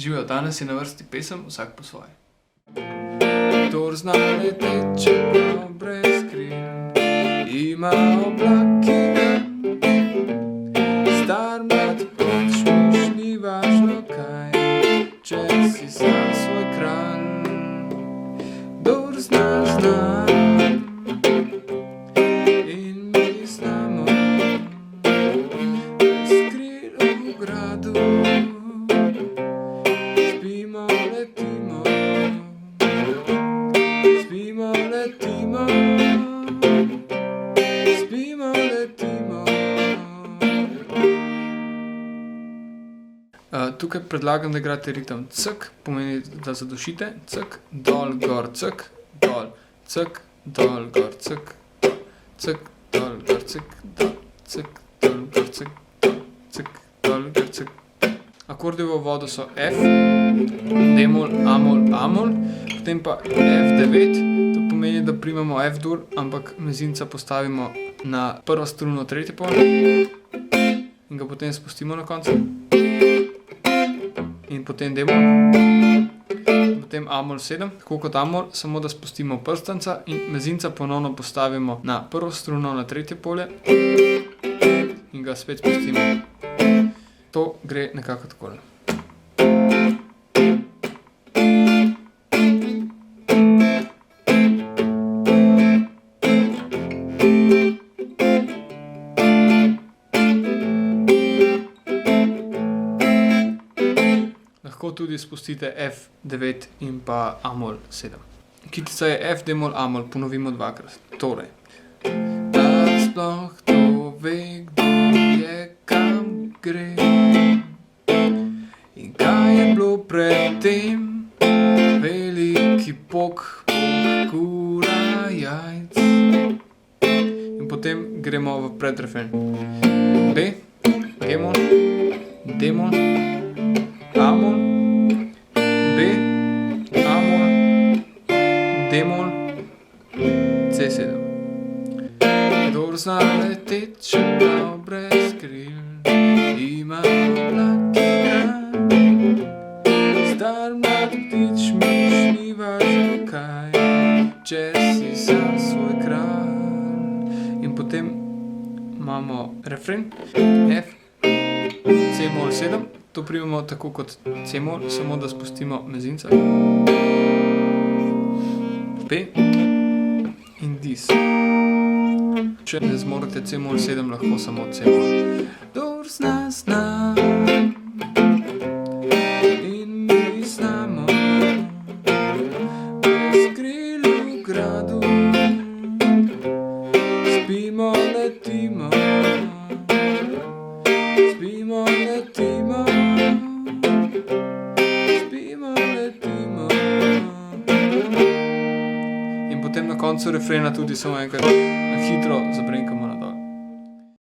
Živijo, danes je na vrsti pesem Vsak po svoje. Kdor zna leteč, čeprav brez kril, ima oblaki star mlad počmiš, ni važno kaj, če si sam svoj kralj. Kdor zna, zna in mi znamo brez kril v gradu. Spimo, letimo, spimo, letimo, spimo, letimo. Tukaj predlagam, da igrate ritem cek, pomeni, da zadušite, cek, dol, gor, cek, dol, cek, dol, gor, cek, dol, cek, dol, gor, cek, dol, cek, dol, gor, cek, dol, cek, dol, gor, cek. Akordi v vodu so F, D-mol, A-mol, A-mol, potem pa F9, to pomeni, da primamo F-dur, ampak mezinca postavimo na prvo struno tretje pol in ga potem spustimo na koncu. In potem D-mol, potem A-mol 7, tako kot A-mol, samo da spustimo prstanca in mezinca ponovno postavimo na prvo struno na tretje polje in ga spet spustimo. To gre nekako takole. Lahko tudi spustite F9 in pa A-mol 7. Kitica je F, D-mol, A-mol, ponovimo dvakrat. Torej. Da sploh to ve, kdo je, kam gre. In kaj je bilo pred tem? Veliki pok, kura jajc. In potem gremo v predrefren. B, G-mol, D-mol, A-mol, B, A-mol, D-mol, C7. Kdor zna letet, čeprav brez kril, ima oblaki star mlad ptič, miš, ni važno kaj, če si sam svoj kralj. In potem imamo refren F, C-mol 7, to primemo tako kot C-mol, samo da spustimo mezinca. P in dis. Če ne zmorete C-mol 7, lahko samo C-mol. Kdor zna, zna in mi znamo brez kril v gradu. Spimo, letimo, spimo, letimo, spimo, letimo. In potem na koncu refrena tudi samo enkrat na hitro zabrenkamo.